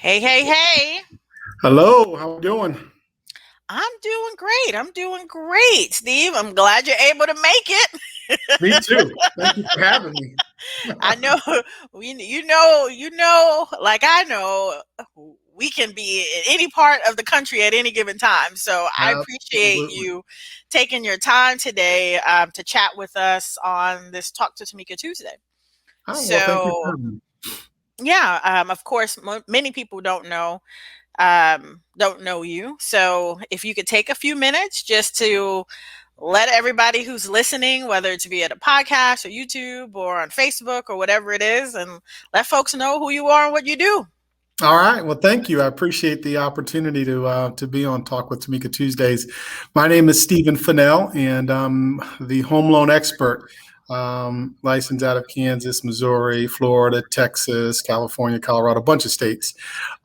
Hey, hey, hey. Hello, how we doing? I'm doing great. I'm doing great, Steve. I'm glad you're able to make it. Me too. Thank you for having me. I know like I know, we can be in any part of the country at any given time. So I appreciate Absolutely. you taking your time today to chat with us on this Talk to Tamika Tuesday. Oh, well, thank you for So, having me. yeah, of course, many people don't know you. So if you could take a few minutes just to let everybody who's listening, whether it's via the podcast or YouTube or on Facebook or whatever it is, and let folks know who you are and what you do. All right. Well, thank you. I appreciate the opportunity to be on Talk with Tamika Tuesdays. My name is Stephen Fennell, and I'm the home loan expert, licensed out of Kansas, Missouri, Florida, Texas, California, Colorado, a bunch of states.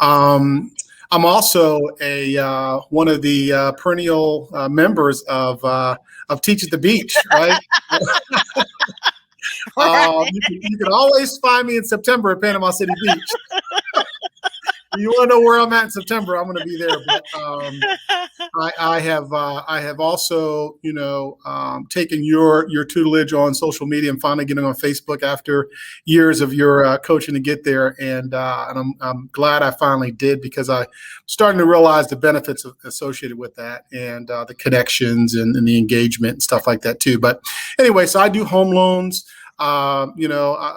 Um, I'm also a one of the perennial members of Teach at the Beach, right? Right. You can always find me in September at Panama City Beach. You want to know where I'm at in September? I'm going to be there. But I have also taken your tutelage on social media and finally getting on Facebook after years of your coaching to get there, and I'm glad I finally did, because I'm starting to realize the benefits associated with that, and the connections and the engagement and stuff like that too. But anyway, so I do home loans. A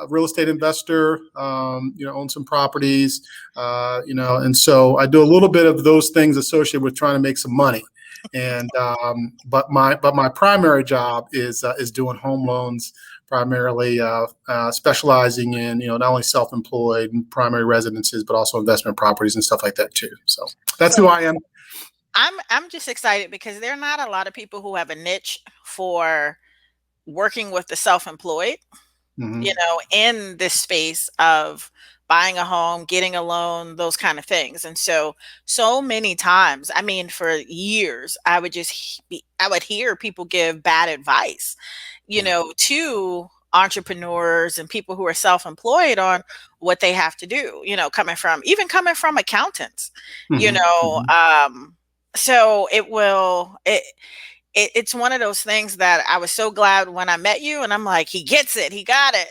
real estate investor, own some properties, and so I do a little bit of those things associated with trying to make some money. And but my primary job is doing home loans, primarily specializing in not only self-employed and primary residences, but also investment properties and stuff like that too. So that's who So I am. I'm just excited because there are not a lot of people who have a niche for working with the self-employed, Hmm. in this space of buying a home, getting a loan, those kind of things. And so many times, I mean, for years, I would hear people give bad advice, Yeah. to entrepreneurs and people who are self-employed on what they have to do, coming from accountants, you Hmm. know, Hmm. so it's one of those things that I was so glad when I met you, and I'm like, he gets it, he got it.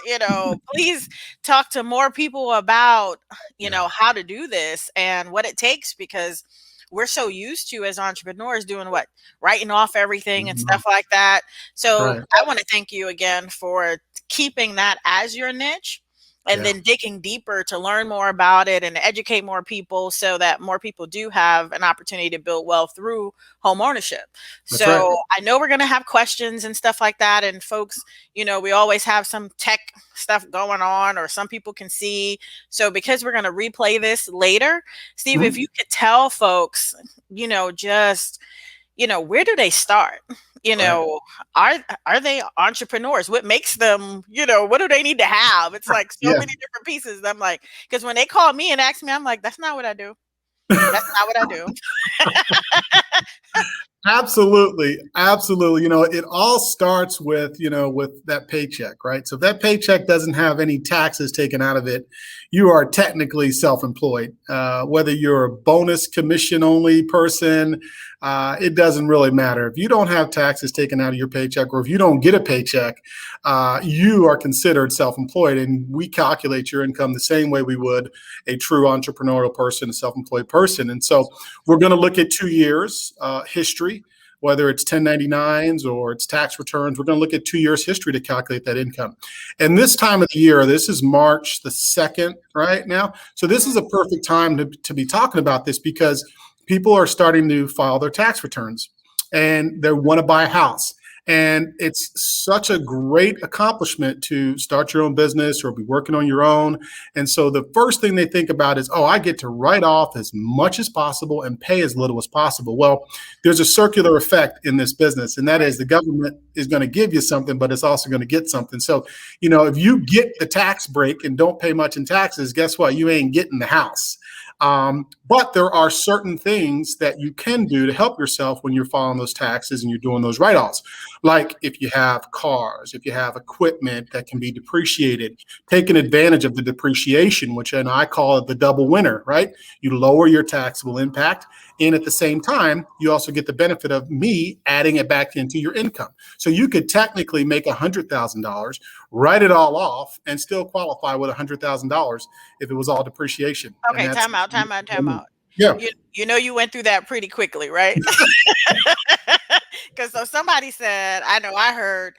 Please talk to more people about, Yeah. how to do this and what it takes, because we're so used to, as entrepreneurs, doing what, writing off everything and Mhm. stuff like that. So Right. I want to thank you again for keeping that as your niche, and Yeah. then digging deeper to learn more about it and educate more people so that more people do have an opportunity to build wealth through home ownership. That's right. So I know we're going to have questions and stuff like that. And folks, we always have some tech stuff going on, or some people can see. So because we're going to replay this later, Steve, if Mhm. you could tell folks, just, where do they start? You Right. know, are they entrepreneurs? What makes them, what do they need to have? It's like so Yeah. many different pieces. I'm like, because when they call me and ask me, I'm like, that's not what I do. That's not what I do. Absolutely. Absolutely. It all starts with that paycheck, right? So if that paycheck doesn't have any taxes taken out of it, you are technically self-employed. Whether you're a bonus commission only person, it doesn't really matter. If you don't have taxes taken out of your paycheck, or if you don't get a paycheck, you are considered self-employed. And we calculate your income the same way we would a true entrepreneurial person, a self-employed person. And so we're going to look at 2 years history, whether it's 1099s or it's tax returns. We're going to look at 2 years history to calculate that income. And this time of the year, this is March the 2nd right now. So this is a perfect time to be talking about this, because people are starting to file their tax returns and they want to buy a house. And it's such a great accomplishment to start your own business or be working on your own. And so the first thing they think about is, oh, I get to write off as much as possible and pay as little as possible. Well, there's a circular effect in this business, and that Right. is the government is going to give you something, but it's also going to get something. So, if you get the tax break and don't pay much in taxes, guess what? You ain't getting the house. But there are certain things that you can do to help yourself when you're filing those taxes and you're doing those write-offs. Like if you have cars, if you have equipment that can be depreciated, taking advantage of the depreciation, which I call it the double winner, right? You lower your taxable impact, and at the same time, you also get the benefit of me adding it back into your income. So you could technically make $100,000, write it all off, and still qualify with $100,000 if it was all depreciation. And Okay, that's time out, time out, time out. yeah, You know you went through that pretty quickly, right? Because so somebody said, I know I heard,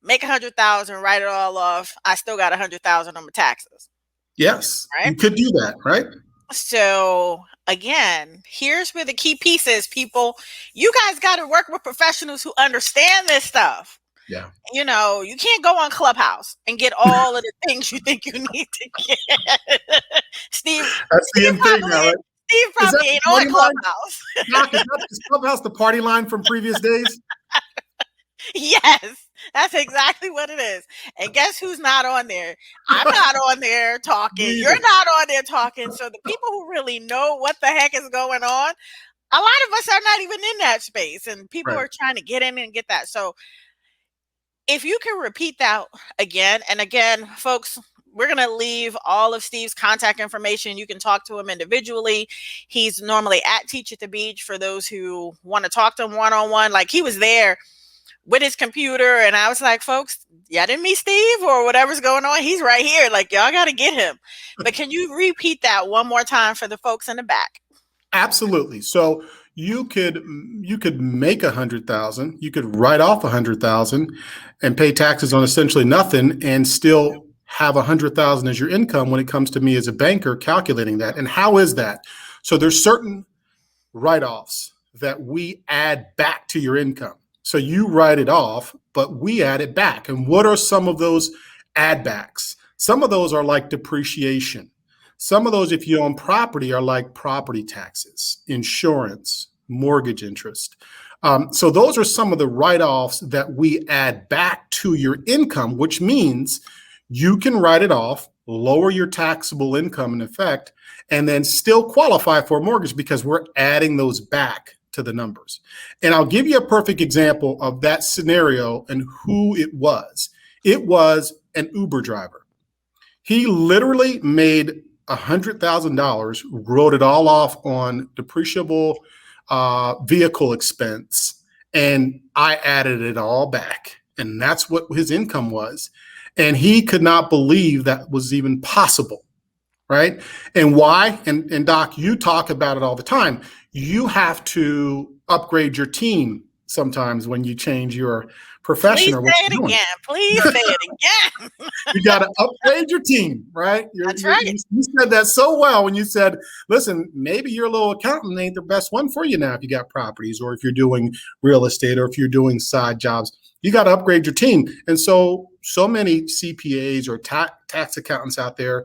make 100,000, write it all off. I still got 100,000 on my taxes, yes, right? you could do that, right? So again, here's where the key piece is, people. You guys got to work with professionals who understand this stuff. Yeah, You know, you can't go on Clubhouse and get all of the things you think you need to get. Steve, that's the Steve end thing now, probably, right? Steve Is that probably the ain't on party line? Clubhouse. Doc, is Clubhouse the party line from previous days? Yes, that's exactly what it is. And guess who's not on there? I'm not on there talking. Me You're either. not on there talking. So the people who really know what the heck is going on, a lot of us are not even in that space. And people Right. are trying to get in and get that. So if you can repeat that again and again, folks, we're going to leave all of Steve's contact information. You can talk to him individually. He's normally at Teach at the Beach for those who want to talk to him one on one. Like he was there with his computer, and I was like, folks, y'all didn't meet Steve or whatever's going on. He's right here. Like, y'all got to get him. But can you repeat that one more time for the folks in the back? Absolutely. So you could make 100,000, you could write off 100,000 and pay taxes on essentially nothing and still have 100,000 as your income when it comes to me as a banker calculating that. And how is that? So there's certain write-offs that we add back to your income. So you write it off, but we add it back. And what are some of those add backs? Some of those are like depreciation. Some of those, if you own property, are like property taxes, insurance, mortgage interest. So those are some of the write-offs that we add back to your income, which means you can write it off, lower your taxable income in effect, and then still qualify for a mortgage because we're adding those back to the numbers. And I'll give you a perfect example of that scenario and who it was. It was an Uber driver. He literally made $100,000, wrote it all off on depreciable vehicle expense, and I added it all back. And that's what his income was. And he could not believe that was even possible, right? And why? And Doc, you talk about it all the time. You have to upgrade your team sometimes when you change your profession Please or what say it you're doing. again. Please say it again. You got to upgrade your team, right? That's right. You said that so well when you said, listen, maybe your little accountant ain't the best one for you now if you got properties or if you're doing real estate or if you're doing side jobs. You got to upgrade your team. And so many CPAs or tax accountants out there,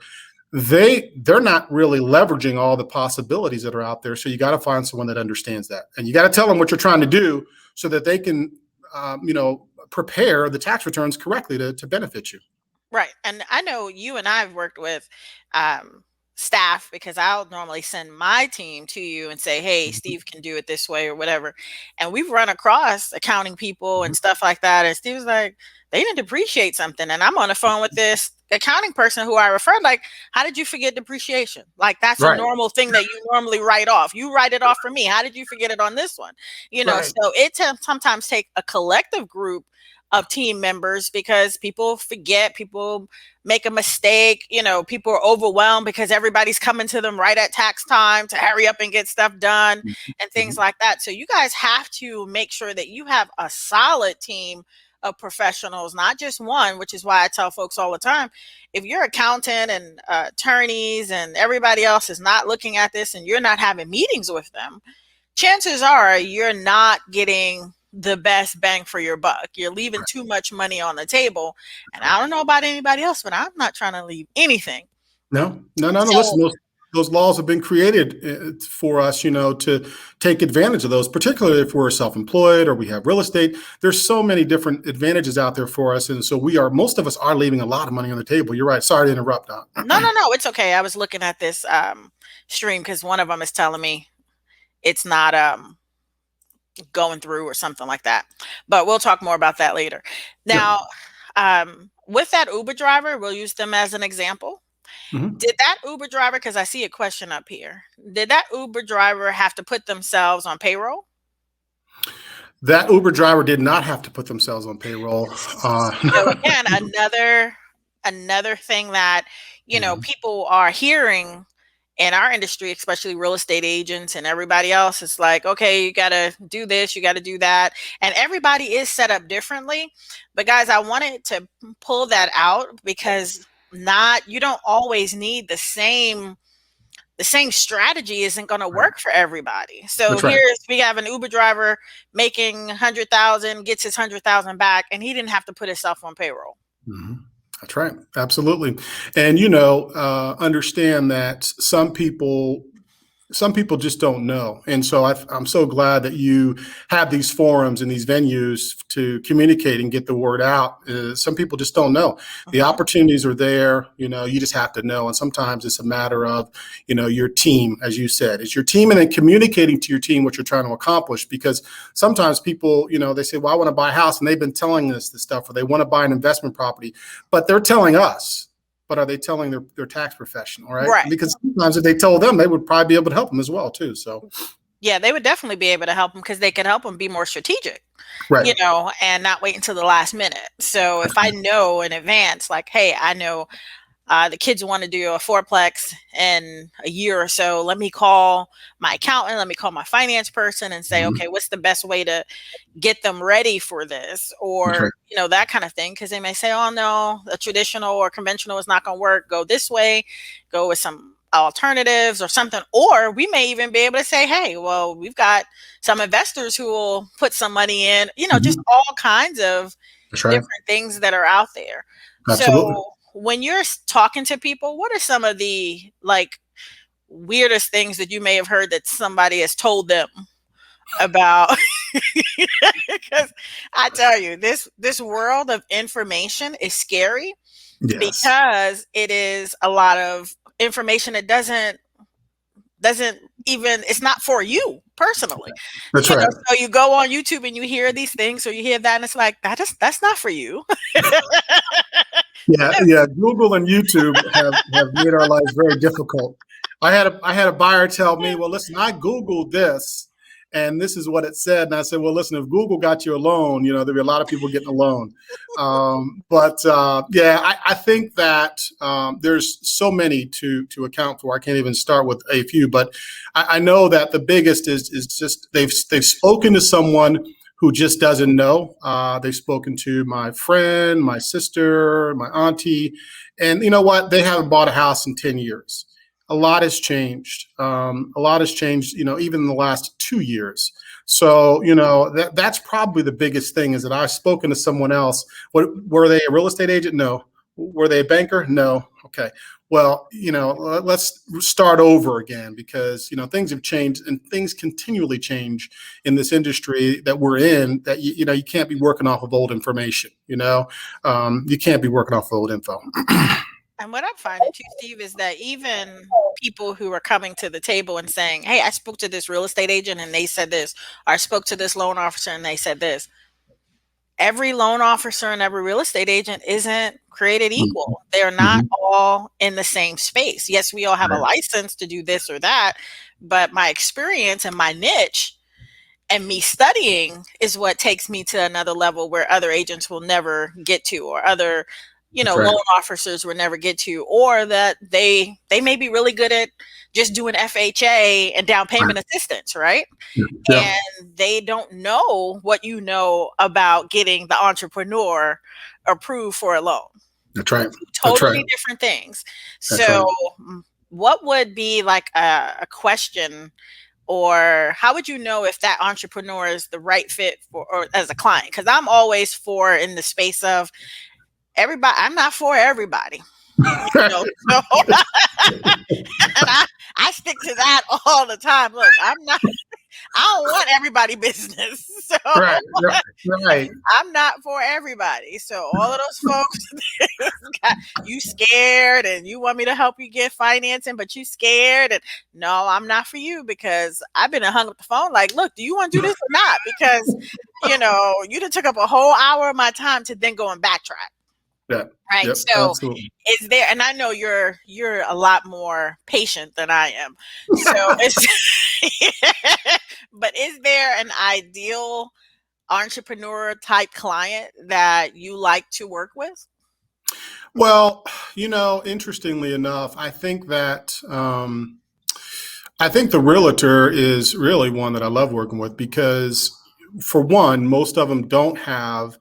they're not really leveraging all the possibilities that are out there. So you got to find someone that understands that. And you got to tell them what you're trying to do so that they can, prepare the tax returns correctly to benefit you. Right. And I know you and I have worked with staff because I'll normally send my team to you and say, hey, Mhm. Steve can do it this way or whatever. And we've run across accounting people and Mhm. stuff like that. And Steve was like, they didn't depreciate something. And I'm on the phone with this accounting person who I referred, like, how did you forget depreciation? Like, that's a Right, normal thing that you normally write off. You write it off for me. How did you forget it on this one? You know, right. so it sometimes take a collective group of team members because people forget, people make a mistake, you know, people are overwhelmed because everybody's coming to them right at tax time to hurry up and get stuff done and things Mhm. like that. So you guys have to make sure that you have a solid team of professionals, not just one, which is why I tell folks all the time, if your accountant and attorneys and everybody else is not looking at this and you're not having meetings with them, chances are you're not getting the best bang for your buck. You're leaving Right. too much money on the table. And Right. I don't know about anybody else, but I'm not trying to leave anything. No, no, no, no. So Listen, those laws have been created for us, to take advantage of those, particularly if we're self-employed or we have real estate. There's so many different advantages out there for us. And so most of us are leaving a lot of money on the table. You're right. Sorry to interrupt, Doc. No, it's okay. I was looking at this stream because one of them is telling me it's not going through or something like that. But we'll talk more about that later. Yeah. Now, with that Uber driver, we'll use them as an example. Mhm. Did that Uber driver, because I see a question up here, did that Uber driver have to put themselves on payroll? That Uber driver did not have to put themselves on payroll. So again, another thing that Mhm. people are hearing in our industry, especially real estate agents and everybody else, is like, okay, you got to do this, you got to do that, and everybody is set up differently. But guys, I wanted to pull that out because not you don't always need the same strategy isn't going to Right. work for everybody. So That's right. here's we have an Uber driver making 100,000, gets his 100,000 back, and he didn't have to put himself on payroll. Mhm. That's right. Absolutely. And, understand that some people just don't know. And so I'm so glad that you have these forums and these venues to communicate and get the word out. Some people just don't know. The Mhm. opportunities are there. You just have to know. And sometimes it's a matter of, your team, as you said, it's your team, and then communicating to your team what you're trying to accomplish. Because sometimes people, they say, well, I want to buy a house, and they've been telling us this stuff, or they want to buy an investment property, but they're telling us, but are they telling their tax professional, right? Right. Because sometimes if they told them, they would probably be able to help them as well too. So, Yeah, they would definitely be able to help them because they could help them be more strategic, right. and not wait until the last minute. So if I know in advance, like, hey, I know the kids want to do a fourplex in a year or so. Let me call my accountant. Let me call my finance person and say, Mhm. okay, what's the best way to get them ready for this, That's or right. that kind of thing, because they may say, oh no, the traditional or conventional is not going to work, go this way, go with some alternatives or something. Or we may even be able to say, hey, well, we've got some investors who will put some money in, just Mhm. all kinds of That's right. different things that are out there. So Absolutely. when you're talking to people, what are some of the like weirdest things that you may have heard that somebody has told them about? Because I tell you, this world of information is scary Yes. because it is a lot of information that doesn't even it's not for you personally. That's right. So you go on YouTube and you hear these things or you hear that and it's like that's not for you. Yeah, yeah. Google and YouTube have made our lives very difficult. I had a buyer tell me, well, listen, I Googled this, and this is what it said. And I said, well, listen, if Google got you a loan, there'd be a lot of people getting a loan. But yeah, I think that there's so many to account for. I can't even start with a few, but I know that the biggest is just they've spoken to someone who just doesn't know. They've spoken to my friend, my sister, my auntie, and you know what? They haven't bought a house in 10 years. A lot has changed. A lot has changed, even in the last 2 years. So, that's probably the biggest thing is that I've spoken to someone else. Were they a real estate agent? No. Were they a banker? No. Okay. Well, let's start over again because, things have changed and things continually change in this industry that we're in that, you can't be working off of old information, you can't be working off of old info. And what I'm finding too, Steve, is that even people who are coming to the table and saying, hey, I spoke to this real estate agent and they said this, or I spoke to this loan officer and they said this. Every loan officer and every real estate agent isn't created Mhm. equal. They're not Mhm. all in the same space. Yes, we all have a Right. license to do this or that, but my experience and my niche and me studying is what takes me to another level where other agents will never get to, or other That's right. loan officers will never get to, or that they may be really good at just doing FHA and down Right. payment assistance, right? Yeah. And they don't know what you know about getting the entrepreneur approved for a loan. That's right. That's right. Totally different things. That's right. So what would be like a question, or how would you know if that entrepreneur is the right fit for or as a client? Because I'm always for in the space of everybody. I'm not for everybody. So and I stick to that all the time. Look, I don't want everybody business. So Right, right, right. I'm not for everybody. So all of those folks you scared and you want me to help you get financing, but you scared and no, I'm not for you because I've been hung up the phone like, look, do you want to do this or not? Because you done took up a whole hour of my time to then go and backtrack. Yeah, Right. yep, So absolutely. is there, and I know you're a lot more patient than I am. So it's but is there an ideal entrepreneur type client that you like to work with? Well, interestingly enough, I think the realtor is really one that I love working with because, for one, most of them don't have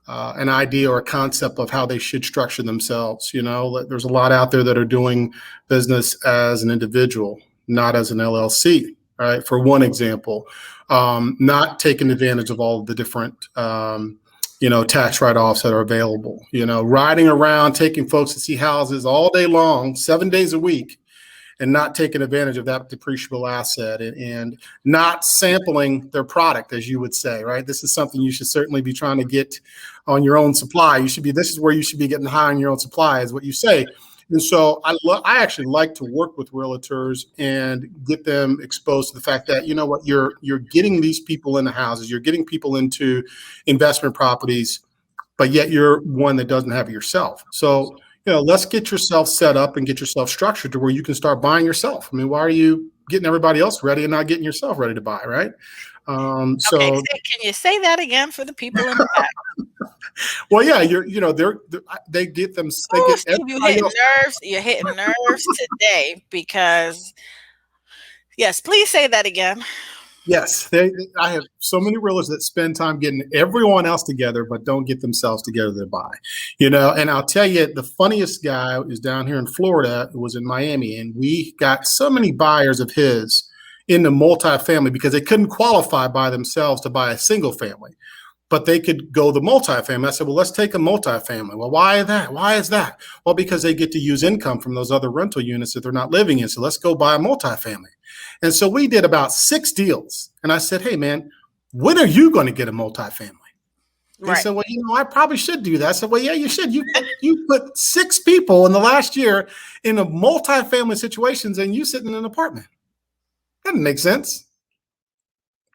an idea or a concept of how they should structure themselves. There's a lot out there that are doing business as an individual, not as an LLC. Right. For one example, not taking advantage of all of the different, tax write-offs that are available. Riding around, taking folks to see houses all day long, 7 days a week, and not taking advantage of that depreciable asset and not sampling their product, as you would say, right? This is something you should certainly be trying to get on your own supply. This is where you should be getting high on your own supply, is what you say. And so I actually like to work with realtors and get them exposed to the fact that, you're getting these people into houses, you're getting people into investment properties, but yet you're one that doesn't have it yourself. So, let's get yourself set up and get yourself structured to where you can start buying yourself. I mean, why are you getting everybody else ready and not getting yourself ready to buy, right? Okay, So, can you say that again for the people in the back? well, yeah, they Oh, get Steve, you everybody hitting else. nerves. You're hitting nerves today because yes, please say that again. Yes, I have so many realtors that spend time getting everyone else together, but don't get themselves together to buy. And I'll tell you, the funniest guy is down here in Florida. It was in Miami, and we got so many buyers of his in the multifamily because they couldn't qualify by themselves to buy a single family, but they could go the multifamily. I said, well, let's take a multifamily. Well, why that? Why is that? Well, because they get to use income from those other rental units that they're not living in. So let's go buy a multifamily. And so we did about 6 deals. And I said, hey, man, when are you going to get a multifamily? He Right. said, well, I probably should do that. I said, well, yeah, you should. You put 6 people in the last year in a multifamily situations and you sitting in an apartment. That doesn't make sense.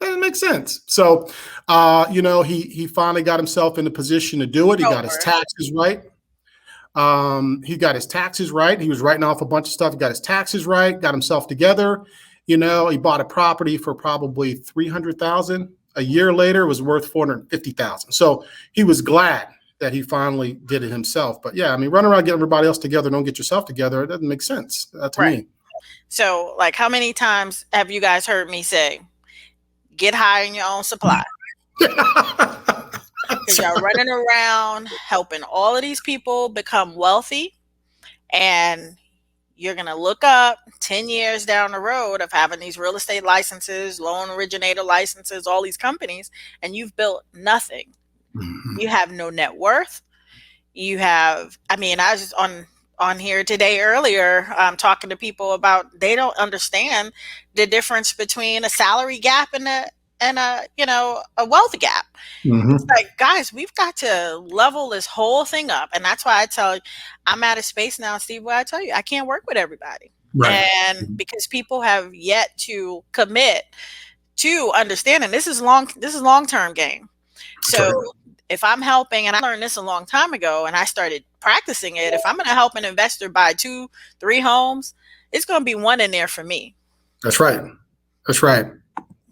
That doesn't make sense. So, he finally got himself in a position to do it. He got his Over. taxes right. He got his taxes right. He was writing off a bunch of stuff. He got his taxes right, got himself together. He bought a property for probably $300,000. A year later, it was worth $450,000. So he was glad that he finally did it himself. But yeah, I mean, run around, get everybody else together, don't get yourself together. It doesn't make sense to Right. me. So, like, how many times have you guys heard me say, get high in your own supply? Because y'all running around helping all of these people become wealthy, and you're going to look up 10 years down the road of having these real estate licenses, loan originator licenses, all these companies, and you've built nothing. You have no net worth. I was just on here today earlier, talking to people about they don't understand the difference between a salary gap and a wealth gap. It's Mm-hmm. like, guys, we've got to level this whole thing up. And that's why I tell you, I'm at a space now, Steve, where I tell you, I can't work with everybody. Right. And because people have yet to commit to understanding this is long term game. That's right. So if I'm helping, and I learned this a long time ago and I started practicing it, if I'm going to help an investor buy 2, 3 homes, it's going to be one in there for me. That's right. That's right.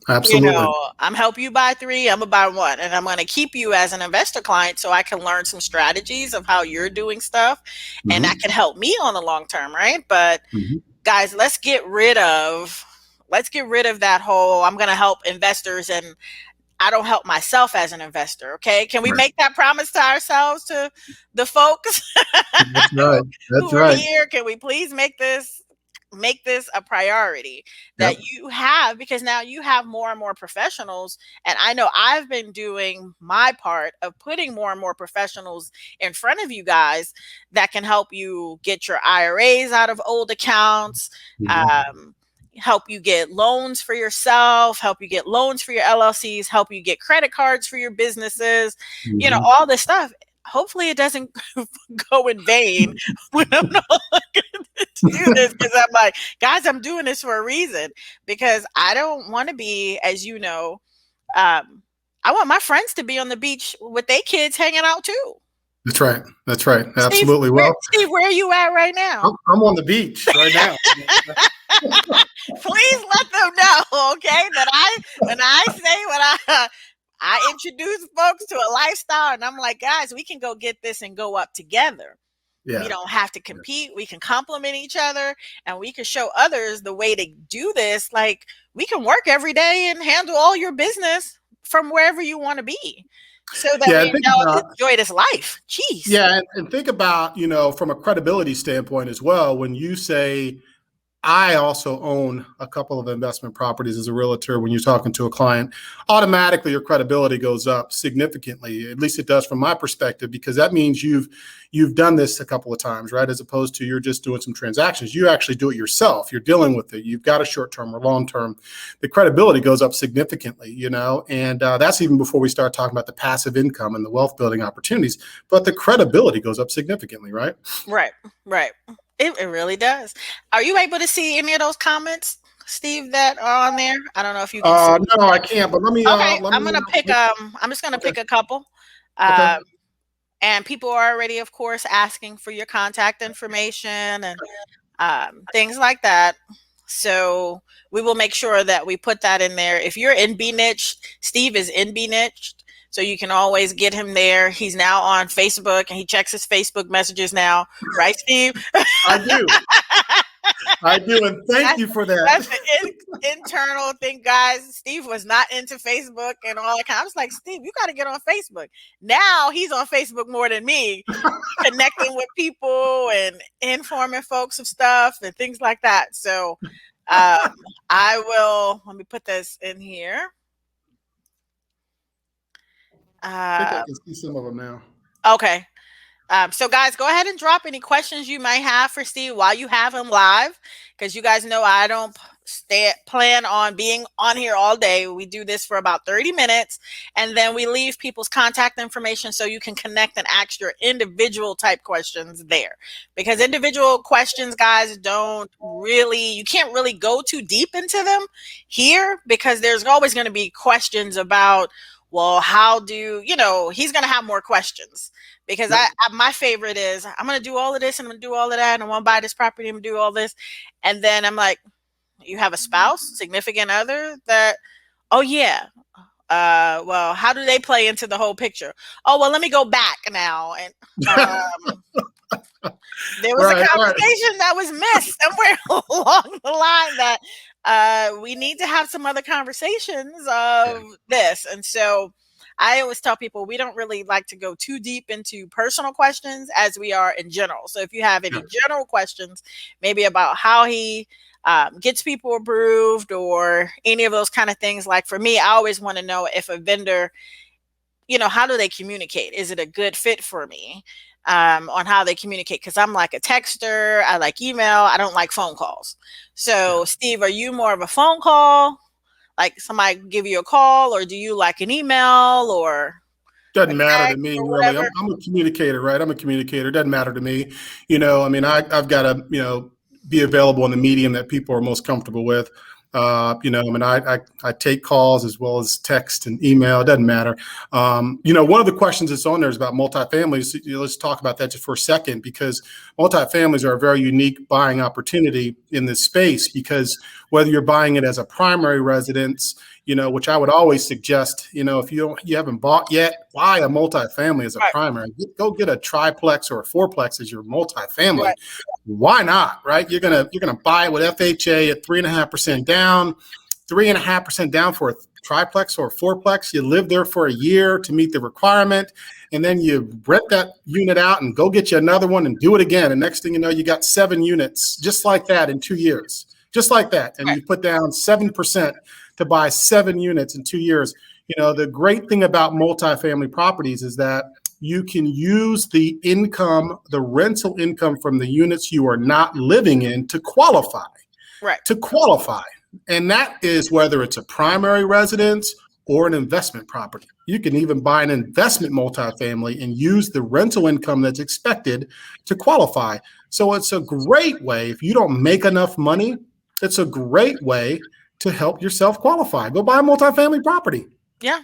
Absolutely. I'm helping you buy 3, I'm gonna buy 1, and I'm gonna keep you as an investor client so I can learn some strategies of how you're doing stuff, and that Mm-hmm. can help me on the long term, right? But Mm-hmm. guys, let's get rid of that whole I'm gonna help investors and I don't help myself as an investor. Okay, can we Right. make that promise to ourselves, to the folks That's right. who That's are right. here? Can we please make this make this a priority that Yep. you have, because now you have more and more professionals. And I know I've been doing my part of putting more and more professionals in front of you guys that can help you get your IRAs out of old accounts, Mhm. um, help you get loans for yourself, help you get loans for your LLCs, help you get credit cards for your businesses, Mhm. all this stuff. Hopefully it doesn't go in vain when I'm no longer to do this, because I'm like, guys, I'm doing this for a reason, because I don't want to be, as you know, um, I want my friends to be on the beach with their kids hanging out too. That's right. That's right. Steve, Absolutely. Well, Where are you at right now? I'm on the beach right now. Please let them know, okay, that when I say when I introduce folks to a lifestyle, and I'm like, guys, we can go get this and go up together. We Yeah. don't have to compete. We can complement each other, and we can show others the way to do this. Like, we can work every day and handle all your business from wherever you want to be, so that Yeah. we And think know about enjoy this life. Jeez. Yeah, and think about, from a credibility standpoint as well, when you say, I also own a couple of investment properties as a realtor. When you're talking to a client, automatically your credibility goes up significantly. At least it does from my perspective, because that means you've done this a couple of times, right? As opposed to you're just doing some transactions. You actually do it yourself. You're dealing with it. You've got a short term or long term. The credibility goes up significantly, and that's even before we start talking about the passive income and the wealth building opportunities. But the credibility goes up significantly, right? Right, right. It really does. Are you able to see any of those comments, Steve, that are on there? I don't know if you can see. No, I can't. But Okay, let me. I'm just gonna Okay. pick a couple. Okay. Um, and people are already, of course, asking for your contact information and things like that. So we will make sure that we put that in there. If you're in B niche, Steve is in B niche. So you can always get him there. He's now on Facebook and he checks his Facebook messages now. Right, Steve? I do. I do. And thank That's you for that. that's the internal thing, guys. Steve was not into Facebook and all that kind. I was like, Steve, you got to get on Facebook. Now he's on Facebook more than me, connecting with people and informing folks of stuff and things like that. So um, I will. Let me put this in here. I think I Uh, can see some of them now. okay. So, guys, go ahead and drop any questions you might have for Steve while you have him live, because you guys know I don't plan on being on here all day. We do this for about 30 minutes, and then we leave people's contact information so you can connect and ask your individual type questions there. Because individual questions, guys, you can't really go too deep into them here, because there's always going to be questions about, well, how do he's going to have more questions, because Yep. my favorite is, I'm going to do all of this and I'm going to do all of that and I want to buy this property and do all this, and then I'm like, you have a spouse, significant other that, oh yeah, well, how do they play into the whole picture? Oh well, let me go back now, and there was a Right. Right. conversation that was missed somewhere along the line that we need to have some other conversations Yeah. of this. And so I always tell people we don't really like to go too deep into personal questions as we are in general. So if you have Yeah. any general questions, maybe about how he gets people approved or any of those kind of things, like for me, I always want to know if a vendor, how do they communicate? Is it a good fit for me? On how they communicate, because I'm like a texter. I like email. I don't like phone calls. Yeah. So, Steve, are you more of a phone call? Like somebody give you a call, or do you like an email or a Doesn't matter to text me, or really. whatever? I'm a communicator, right? I'm a communicator. Doesn't matter to me. I mean, I've got to, be available in the medium that people are most comfortable with. I mean, I take calls as well as text and email. It doesn't matter. One of the questions that's on there is about multifamilies. Let's talk about that just for a second, because multifamilies are a very unique buying opportunity in this space, because whether you're buying it as a primary residence, which I would always suggest, if you haven't bought yet, buy a multifamily as a Right, primary. Go get a triplex or a fourplex as your multifamily. right, Why not? Right? You're gonna buy it with FHA at 3.5% down. 3.5% down for triplex or fourplex. You live there for a year to meet the requirement, and then you rent that unit out and go get you another one and do it again. And next thing you know, you got 7 units just like that in 2 years, just like that. And Right. you put down 7% to buy 7 units in 2 years. The great thing about multifamily properties is that you can use the income, the rental income from the units you are not living in to qualify. Right. To qualify. And that is whether it's a primary residence or an investment property. You can even buy an investment multifamily and use the rental income that's expected to qualify. So it's a great way, if you don't make enough money, it's a great way to help yourself qualify. Go buy a multifamily property. Yeah.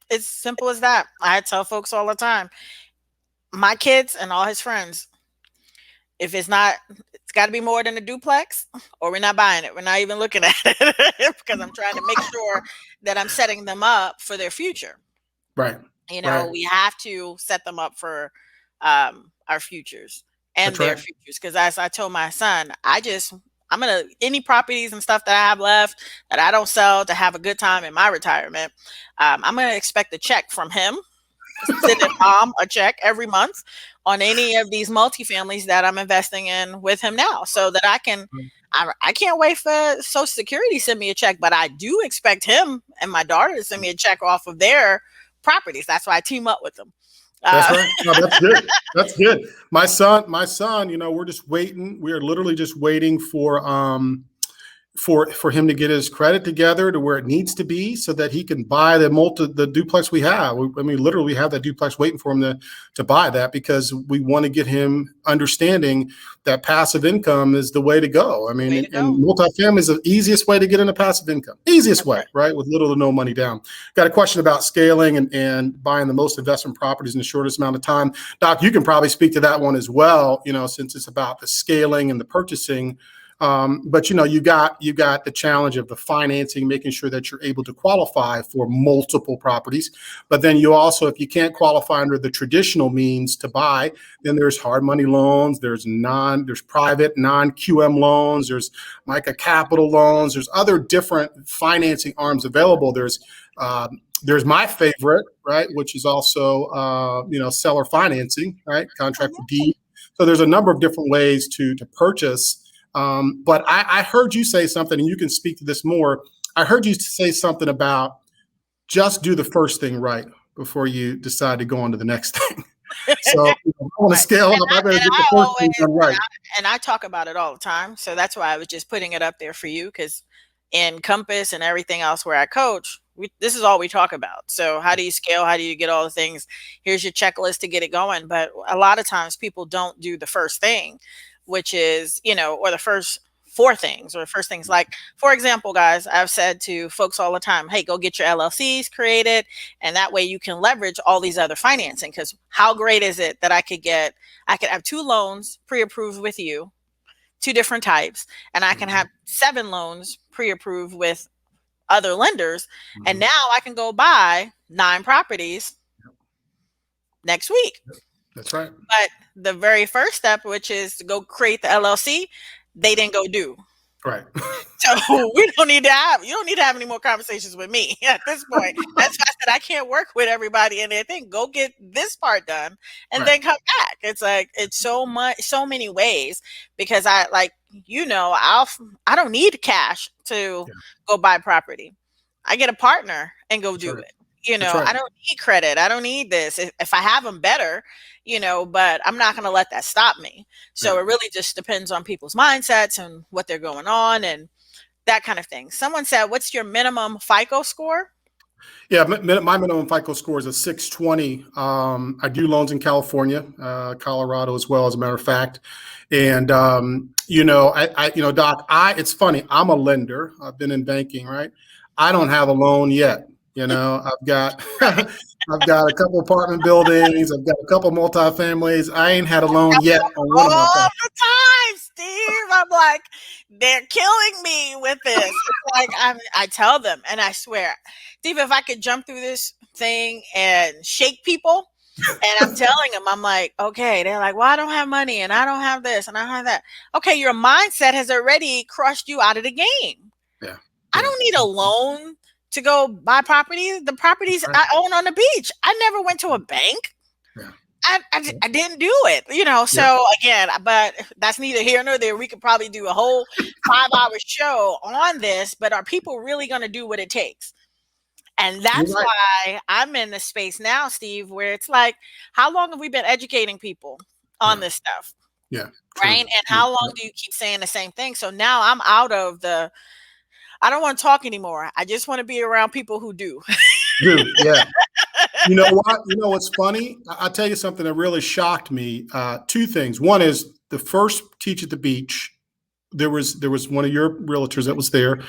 It's simple as that. I tell folks all the time, my kids and all his friends, if it's got to be more than a duplex, or we're not buying it. We're not even looking at it because I'm trying to make sure that I'm setting them up for their future. Right. Right. We have to set them up for our futures and That's their right. futures. Because as I told my son, I'm gonna any properties and stuff that I have left that I don't sell to have a good time in my retirement. I'm gonna expect a check from him, sending mom a check every month on any of these multifamilies that I'm investing in with him now, so that I can. I can't wait for Social Security to send me a check, but I do expect him and my daughter to send me a check off of their properties. That's why I team up with them. That's right. No, that's good. That's good. My son, we're just waiting. We are literally just waiting for him to get his credit together to where it needs to be so that he can buy the duplex we have. Literally we have that duplex waiting for him to buy that, because we want to get him understanding that passive income is the way to go. And multifamily is the easiest way to get into passive income. Easiest way, right? With little to no money down. Got a question about scaling and buying the most investment properties in the shortest amount of time. Doc, you can probably speak to that one as well, since it's about the scaling and the purchasing. But you got the challenge of the financing, making sure that you're able to qualify for multiple properties. But then you also, if you can't qualify under the traditional means to buy, then there's hard money loans, there's private non-QM loans, there's MICA capital loans, there's other different financing arms available. There's my favorite, right, which is also seller financing, right, contract for deed. So there's a number of different ways to purchase. But I heard you say something, and you can speak to this more. I heard you say something about just do the first thing right before you decide to go on to the next thing. So I want to scale up. I better get the first thing done right. And I talk about it all the time. So that's why I was just putting it up there for you, because in Compass and everything else where I coach, this is all we talk about. So how do you scale? How do you get all the things? Here's your checklist to get it going. But a lot of times people don't do the first thing, which is, or the first 4 things, or the first things. Like, for example, guys, I've said to folks all the time, hey, go get your LLCs created. And that way you can leverage all these other financing. Because how great is it that I could have 2 loans pre-approved with you, 2 different types, and I can have 7 loans pre-approved with other lenders. And now I can go buy 9 properties next week. That's right. But the very first step, which is to go create the LLC, they didn't go do. Right. So you don't need to have any more conversations with me at this point. That's why I said I can't work with everybody in their thing. Go get this part done and then come back. It's like, it's so many ways, because I don't need cash to go buy property. I get a partner and go do it. I don't need credit. I don't need this. If I have them, better, but I'm not going to let that stop me. So it really just depends on people's mindsets and what they're going on and that kind of thing. Someone said, what's your minimum FICO score? Yeah, my minimum FICO score is a 620. I do loans in California, Colorado as well, as a matter of fact. And, Doc, it's funny. I'm a lender. I've been in banking, right? I don't have a loan yet. I've got I've got a couple apartment buildings. I've got a couple multifamilies. I ain't had a loan yet on one of my all the time, Steve. I'm like, they're killing me with this. It's like I tell them, and I swear, Steve, if I could jump through this thing and shake people, and I'm telling them, I'm like, okay, they're like, well, I don't have money, and I don't have this, and I don't have that. Okay, your mindset has already crushed you out of the game. Yeah. I don't need a loan to go buy property, the properties Right. I own on the beach. I never went to a bank. Yeah. I didn't do it, Yep. So again, but that's neither here nor there. We could probably do a whole 5 hour show on this, but are people really going to do what it takes? And You're that's right. why I'm in the space now, Steve, where it's like, how long have we been educating people on Yeah. this stuff? Yeah. Right. True. And True. how long do you keep saying the same thing? So now I'm out of I don't want to talk anymore. I just want to be around people who do. Do. Yeah. You know what? You know what's funny? I'll tell you something that really shocked me. Two things. One is the first Teach at the Beach. There was one of your realtors that was there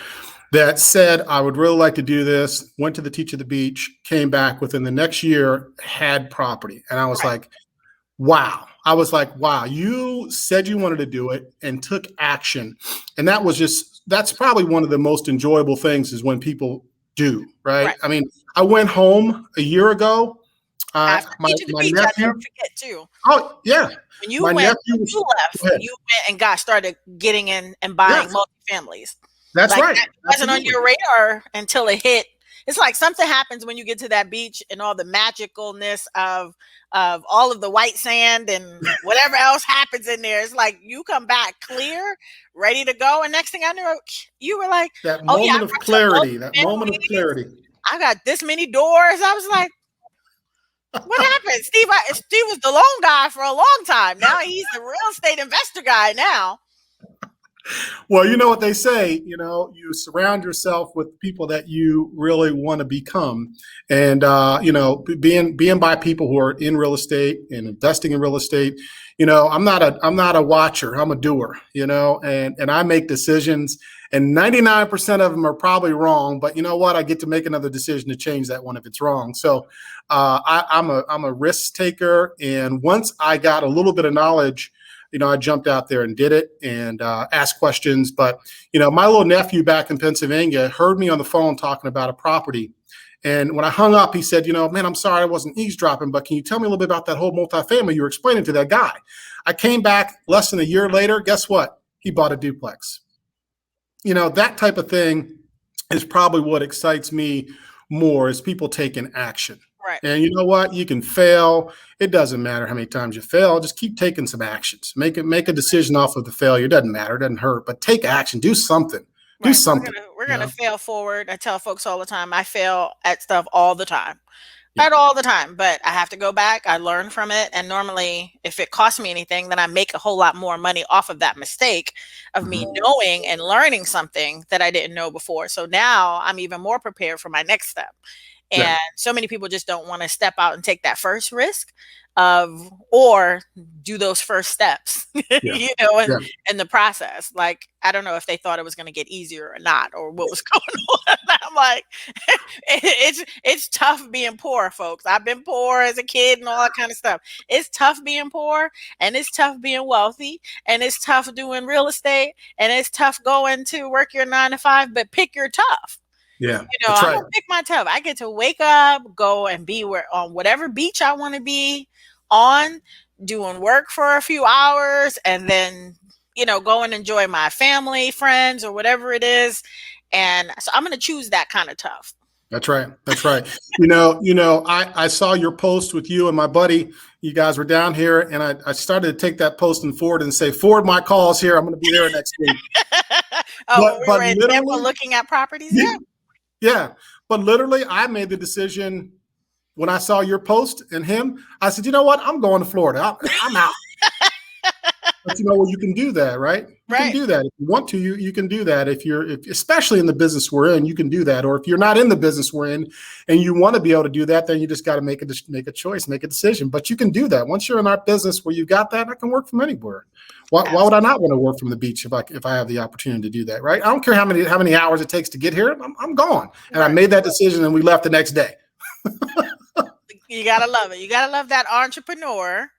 that said, I would really like to do this. Went to the Teach at the Beach, came back within the next year, had property, and I was Right. like, wow. I was like, wow. You said you wanted to do it and took action, and that's probably one of the most enjoyable things is when people do. Right? Right. I mean, I went home a year ago. After My Teach at the my Beach, I never nephew. forget too. Oh yeah, When you my went, nephew when was. you left, Go ahead. you went and started getting in and Yes, buying multifamilies. that's Like right. that wasn't on Absolutely. your radar until it hit. It's like something happens when you get to that beach and all the magicalness of all of the white sand and whatever else happens in there. It's like you come back clear, ready to go, and next thing I knew, you were like, That "Oh yeah, moment I of brought some clarity. That moment of multifamilies. clarity. I got this many doors." I was like, "What happened, Steve? Steve was the loan guy for a long time. Now he's the real estate investor guy now." Well, you know what they say, you surround yourself with people that you really want to become. And, being by people who are in real estate and investing in real estate, I'm not a watcher, I'm a doer, and I make decisions and 99% of them are probably wrong, but you know what? I get to make another decision to change that one if it's wrong. So, I'm a risk taker. And once I got a little bit of knowledge, I jumped out there and did it and asked questions. But, my little nephew back in Pennsylvania heard me on the phone talking about a property. And when I hung up, he said, man, I'm sorry I wasn't eavesdropping, but can you tell me a little bit about that whole multifamily you were explaining to that guy? I came back less than a year later. Guess what? He bought a duplex. That type of thing is probably what excites me more is people taking action. Right. And you know what? You can fail. It doesn't matter how many times you fail. Just keep taking some actions. Make a decision off of the failure. It doesn't matter. It doesn't hurt. But take action. Do something. Do Right. something. We're You gonna know? fail forward. I tell folks all the time, I fail at stuff all the time. Yeah. At all the time. But I have to go back. I learn from it. And normally if it costs me anything, then I make a whole lot more money off of that mistake of me Mhm. knowing and learning something that I didn't know before. So now I'm even more prepared for my next step. Yeah. And so many people just don't want to step out and take that first risk of or do those first steps, Yeah. in Yeah. the process. Like I don't know if they thought it was going to get easier or not, or what was going on. I'm like, it's tough being poor, folks. I've been poor as a kid and all that kind of stuff. It's tough being poor, and it's tough being wealthy, and it's tough doing real estate, and it's tough going to work your 9 to 5. But pick your tough. Yeah. That's I'm right. gonna pick my tough. I get to wake up, go and be on whatever beach I want to be on, doing work for a few hours, and then go and enjoy my family, friends, or whatever it is. And so I'm gonna choose that kind of tough. That's right. That's right. I saw your post with you and my buddy. You guys were down here, and I started to take that post and forward and say, forward my calls here. I'm going to be there next week. Oh, when we But were in Tampa literally, looking at properties, yeah, yeah. yeah. But literally, I made the decision when I saw your post and him. I said, you know what? I'm going to Florida. I'm out. But you can do that, right? You can Right. do that if you want to. You can do that if especially in the business we're in. You can do that, or if you're not in the business we're in, and you want to be able to do that, then you just got to make a choice, make a decision. But you can do that once you're in our business where you got that. I can work from anywhere. Why would I not want to work from the beach if I have the opportunity to do that, right? I don't care how many hours it takes to get here. I'm gone, and I Right. made that decision, and we left the next day. You gotta love it. You gotta love that entrepreneur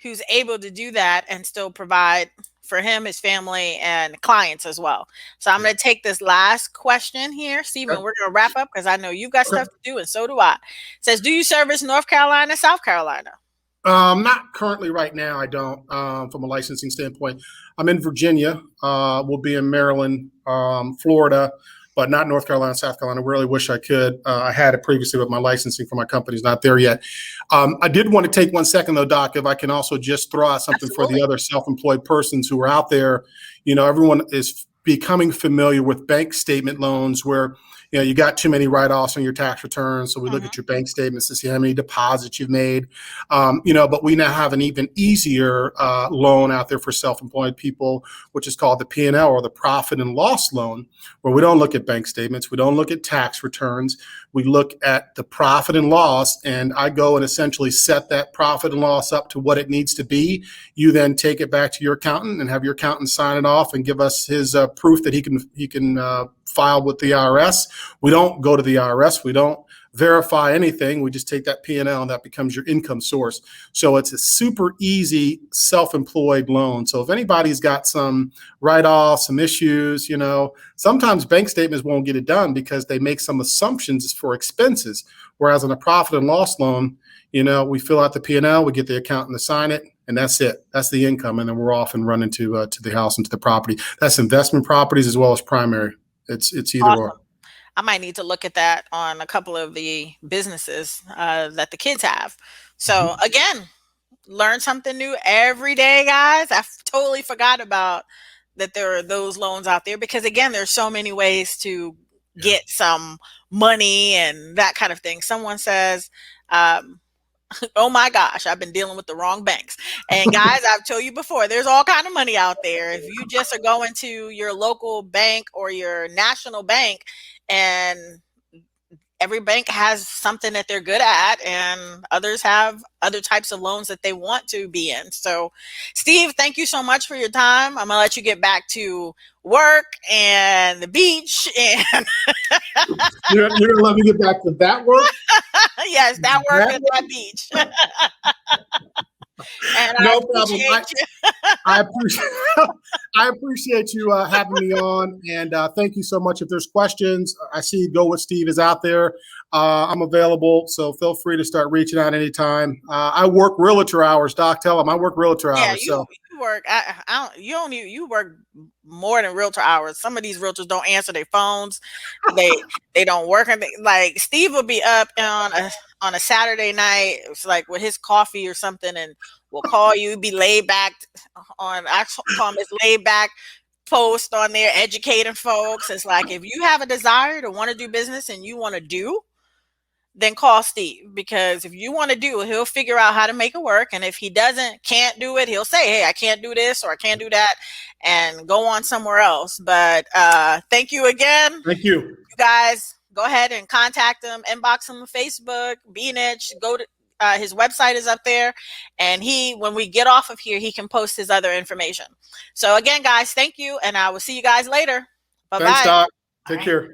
who's able to do that and still provide for him, his family, and clients as well. So I'm Yeah. going to take this last question here, Stephen. Okay. We're going to wrap up because I know you've got Okay. stuff to do, and so do I. It says, do you service North Carolina, South Carolina? Not currently right now. I don't, from a licensing standpoint. I'm in Virginia. We'll be in Maryland, Florida. but not North Carolina, South Carolina. Really wish I could. I had it previously, but my licensing for my company is not there yet. I did want to take 1 second though, Doc, if I can also just throw out something for the Absolutely. other self-employed persons who are out there. Everyone is becoming familiar with bank statement loans where you got too many write-offs on your tax returns. So we look Mm-hmm. at your bank statements to see how many deposits you've made. But we now have an even easier loan out there for self-employed people, which is called the P&L, or the profit and loss loan, where we don't look at bank statements, we don't look at tax returns, we look at the profit and loss, and I go and essentially set that profit and loss up to what it needs to be. You then take it back to your accountant and have your accountant sign it off and give us his proof that he can file with the IRS. We don't go to the IRS. We don't verify anything. We just take that P&L and that becomes your income source. So it's a super easy self-employed loan. So if anybody's got some write-offs, some issues, sometimes bank statements won't get it done because they make some assumptions for expenses. Whereas on a profit and loss loan, we fill out the P&L, we get the accountant to sign it, and that's it. That's the income, and then we're off and running to the house and to the property. That's investment properties as well as primary. It's either or. Awesome. I might need to look at that on a couple of the businesses that the kids have. So Mhm. again, learn something new every day, guys. I totally forgot about that there are those loans out there because again, there's so many ways to Yeah. get some money and that kind of thing. Someone says, um, oh my gosh, I've been dealing with the wrong banks. And guys, I've told you before, there's all kind of money out there. If you just are going to your local bank or your national bank, and every bank has something that they're good at, and others have other types of loans that they want to be in. So, Steve, thank you so much for your time. I'm gonna let you get back to work and the beach and You're gonna let me get back to that work? yes, that work That and that work? beach. And I No problem. appreciate you. I appreciate I appreciate you having me on, and thank you so much. If there's questions, I see Go with Steve is out there. I'm available, so feel free to start reaching out anytime. I work realtor hours. Doc, tell them I work realtor Yeah, hours. So you work. I don't. You don't. You work more than realtor hours. Some of these realtors don't answer their phones. They don't work. And like Steve will be up on a Saturday night. It's like with his coffee or something, and will call you. Be laid back on. I call him his laid back post on there, educating folks. It's like if you have a desire to want to do business and you want to do, then call Steve, because if you want to do it, he'll figure out how to make it work. And if he can't do it, he'll say, hey, I can't do this or I can't do that, and go on somewhere else. But thank you again. thank you. You guys go ahead and contact him, inbox him on Facebook, Beanich, go to his website is up there. And when we get off of here, he can post his other information. So again, guys, thank you. And I will see you guys later. Bye Thanks, bye. Doc. All Take right. care.